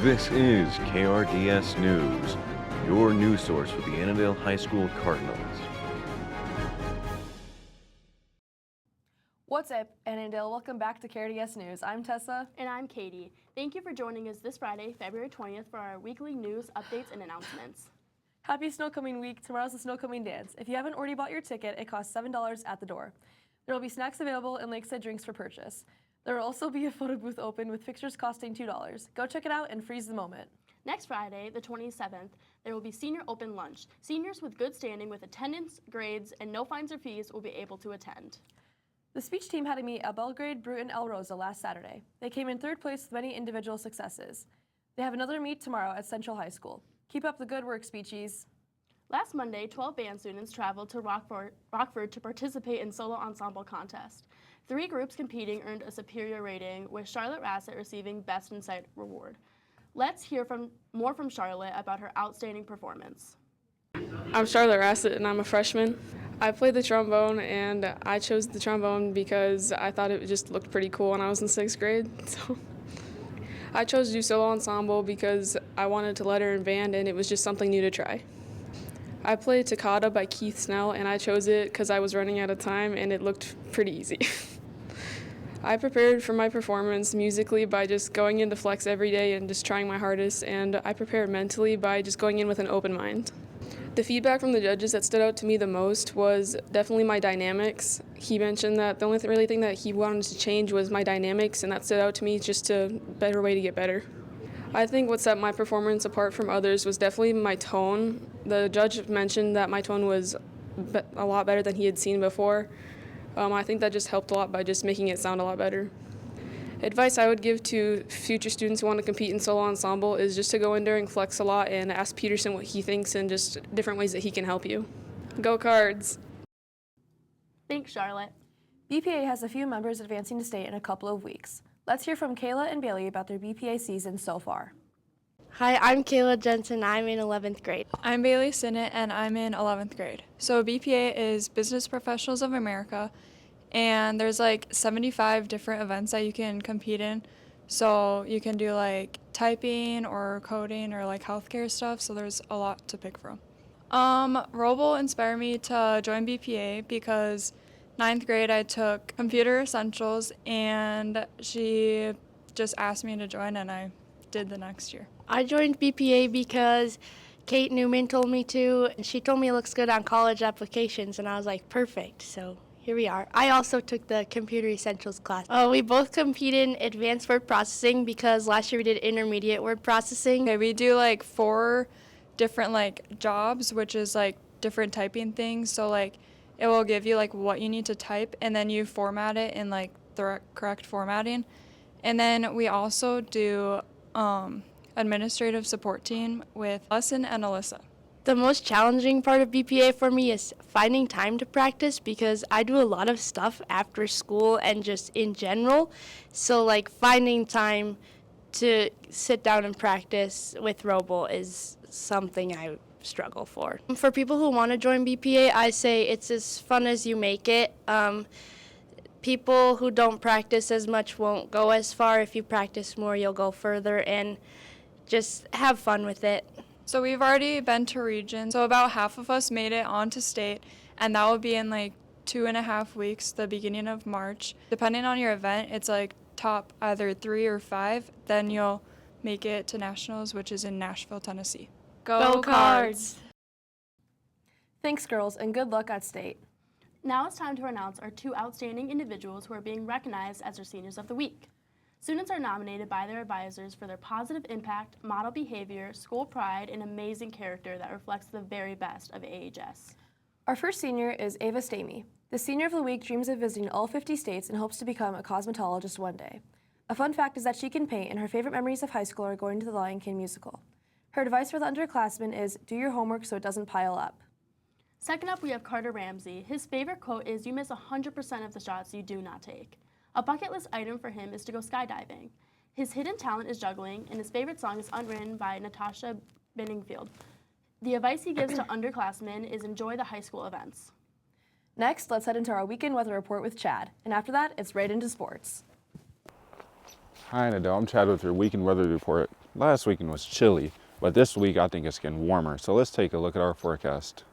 This is KRDS News, your news source for the Annandale High School Cardinals. What's up, Annandale? Welcome back to KRDS News. I'm Tessa. And I'm Katie. Thank you for joining us this Friday, February 20th, for our weekly news, updates, and announcements. Happy Snowcoming Week. Tomorrow's the Snowcoming Dance. If you haven't already bought your ticket, it costs $7 at the door. There will be snacks available and lakeside drinks for purchase. There will also be a photo booth open with pictures costing $2. Go check it out and freeze the moment. Next Friday, the 27th, there will be Senior Open Lunch. Seniors with good standing with attendance, grades, and no fines or fees will be able to attend. The speech team had a meet at Belgrade, Bruton, El Rosa last Saturday. They came in third place with many individual successes. They have another meet tomorrow at Central High School. Keep up the good work, speechies. Last Monday, 12 band students traveled to Rockford to participate in solo ensemble contest. 3 groups competing earned a superior rating, with Charlotte Rassett receiving Best in Sight award. Let's hear more from Charlotte about her outstanding performance. I'm Charlotte Rassett and I'm a freshman. I played the trombone and I chose the trombone because I thought it just looked pretty cool when I was in 6th grade. So I chose to do solo ensemble because I wanted to letter in band and it was just something new to try. I played Toccata by Keith Snell and I chose it because I was running out of time and it looked pretty easy. I prepared for my performance musically by just going into flex every day and just trying my hardest, and I prepared mentally by just going in with an open mind. The feedback from the judges that stood out to me the most was definitely my dynamics. He mentioned that the only really thing that he wanted to change was my dynamics, and that stood out to me just a better way to get better. I think what set my performance apart from others was definitely my tone. The judge mentioned that my tone was a lot better than he had seen before. I think that just helped a lot by just making it sound a lot better. Advice I would give to future students who want to compete in solo ensemble is just to go in during flex a lot and ask Peterson what he thinks and just different ways that he can help you. Go Cards! Thanks, Charlotte. BPA has a few members advancing to state in a couple of weeks. Let's hear from Kayla and Bailey about their BPA season so far. Hi, I'm Kayla Jensen. I'm in 11th grade. I'm Bailey Sinnott, and I'm in 11th grade. So BPA is Business Professionals of America, and there's like 75 different events that you can compete in. So you can do like typing or coding or like healthcare stuff, so there's a lot to pick from. Roble inspired me to join BPA because 9th grade I took Computer Essentials, and she just asked me to join, and I did the next year. I joined BPA because Kate Newman told me to, and she told me it looks good on college applications, and I was like, perfect, so here we are. I also took the Computer Essentials class. We both competed in advanced word processing because last year we did intermediate word processing. Okay, we do like 4 different like jobs, which is like different typing things. So like it will give you like what you need to type, and then you format it in like the correct formatting. And then we also do administrative support team with Lesson and Alyssa. The most challenging part of BPA for me is finding time to practice because I do a lot of stuff after school and just in general. So like finding time to sit down and practice with Roble is something I struggle for. For people who want to join BPA, I say it's as fun as you make it. People who don't practice as much won't go as far. If you practice more, you'll go further, and just have fun with it. So we've already been to region. So about half of us made it onto state, and that will be in like 2.5 weeks, the beginning of March. Depending on your event, it's like top either 3 or 5. Then you'll make it to nationals, which is in Nashville, Tennessee. Go Cards! Thanks, girls, and good luck at state. Now it's time to announce our 2 outstanding individuals who are being recognized as our Seniors of the Week. Students are nominated by their advisors for their positive impact, model behavior, school pride, and amazing character that reflects the very best of AHS. Our first senior is Ava Stamey. The Senior of the Week dreams of visiting all 50 states and hopes to become a cosmetologist one day. A fun fact is that she can paint, and her favorite memories of high school are going to the Lion King musical. Her advice for the underclassmen is, do your homework so it doesn't pile up. Second up, we have Carter Ramsey. His favorite quote is, "You miss 100% of the shots you do not take." A bucket list item for him is to go skydiving. His hidden talent is juggling, and his favorite song is Unwritten by Natasha Bedingfield. The advice he gives to underclassmen is enjoy the high school events. Next, let's head into our weekend weather report with Chad. And after that, it's right into sports. Hi, Annandale. I'm Chad with your weekend weather report. Last weekend was chilly, but this week I think it's getting warmer. So let's take a look at our forecast.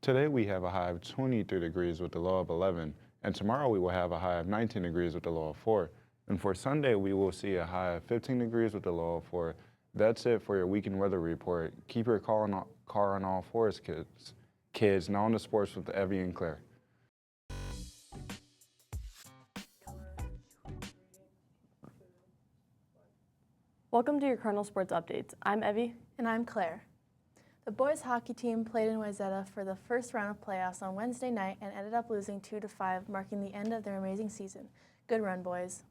Today we have a high of 23 degrees with a low of 11, and tomorrow we will have a high of 19 degrees with a low of 4. And for Sunday we will see a high of 15 degrees with a low of 4. That's it for your weekend weather report. Keep your car on all fours, kids. Now on to sports with Evie and Claire. Welcome to your Cardinal Sports Updates. I'm Evie. And I'm Claire. The boys hockey team played in Wayzata for the first round of playoffs on Wednesday night and ended up losing 2-5, marking the end of their amazing season. Good run, boys.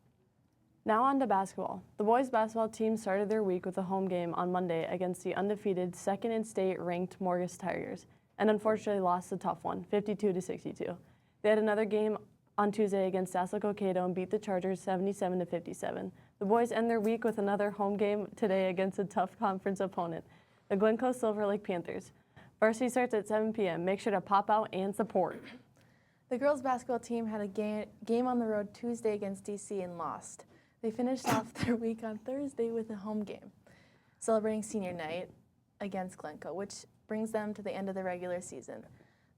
Now on to basketball. The boys basketball team started their week with a home game on Monday against the undefeated second in state ranked Morgus Tigers, and unfortunately lost a tough one, 52-62. They had another game on Tuesday against Sassel Cokato and beat the Chargers 77-57. The boys end their week with another home game today against a tough conference opponent, the Glencoe Silver Lake Panthers. Varsity starts at 7 p.m. Make sure to pop out and support. The girls basketball team had a game on the road Tuesday against DC and lost. They finished off their week on Thursday with a home game, celebrating senior night against Glencoe, which brings them to the end of the regular season.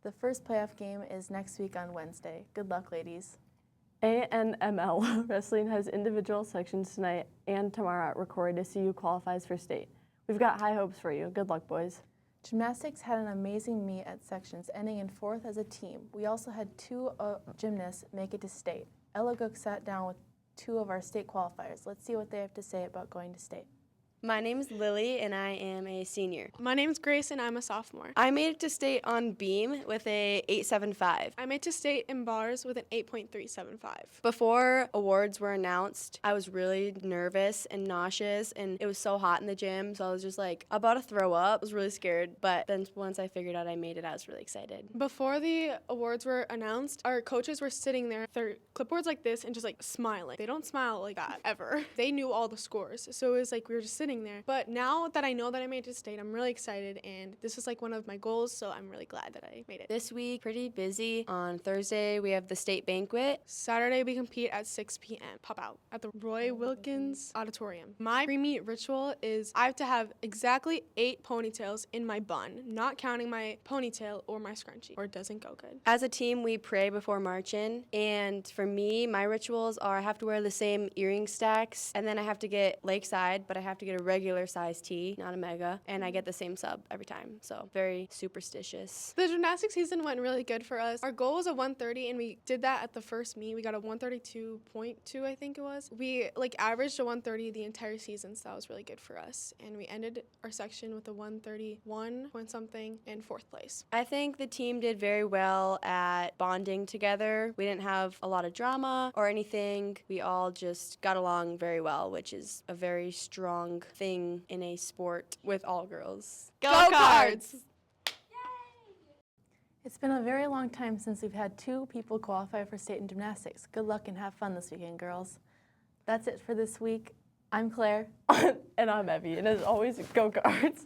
The first playoff game is next week on Wednesday. Good luck, ladies. ANML Wrestling has individual sections tonight and tomorrow at Record to see who qualifies for state. We've got high hopes for you. Good luck, boys. Gymnastics had an amazing meet at sections, ending in 4th as a team. We also had 2 gymnasts make it to state. Ella Gook sat down with 2 of our state qualifiers. Let's see what they have to say about going to state. My name's Lily, and I am a senior. My name's Grace, and I'm a sophomore. I made it to state on beam with a 8.75. I made to state in bars with an 8.375. Before awards were announced, I was really nervous and nauseous, and it was so hot in the gym, so I was just like about to throw up. I was really scared, but then once I figured out I made it, I was really excited. Before the awards were announced, our coaches were sitting there, their clipboards like this, and just like smiling. They don't smile like that ever. They knew all the scores, so it was like we were just sitting there. But now that I know that I made it to state, I'm really excited, and this is like one of my goals, so I'm really glad that I made it. This week, pretty busy. On Thursday, we have the state banquet. Saturday, we compete at 6 p.m. Pop out at the Roy Wilkins Auditorium. My pre-meet ritual is I have to have exactly 8 ponytails in my bun, not counting my ponytail or my scrunchie, or it doesn't go good. As a team, we pray before marching, and for me, my rituals are I have to wear the same earring stacks, and then I have to get lakeside, but I have to get a regular size tee, not a mega, and I get the same sub every time, so very superstitious. The gymnastics season went really good for us. Our goal was a 130, and we did that at the first meet. We got a 132.2, I think it was. We averaged a 130 the entire season, so that was really good for us, and we ended our section with a 131 point something in 4th place. I think the team did very well at bonding together. We didn't have a lot of drama or anything. We all just got along very well, which is a very strong thing in a sport with all girls. Go Cards! It's been a very long time since we've had 2 people qualify for state in gymnastics. Good luck and have fun this weekend, girls. That's it for this week. I'm Claire. And I'm Evie, and as always, go Cards!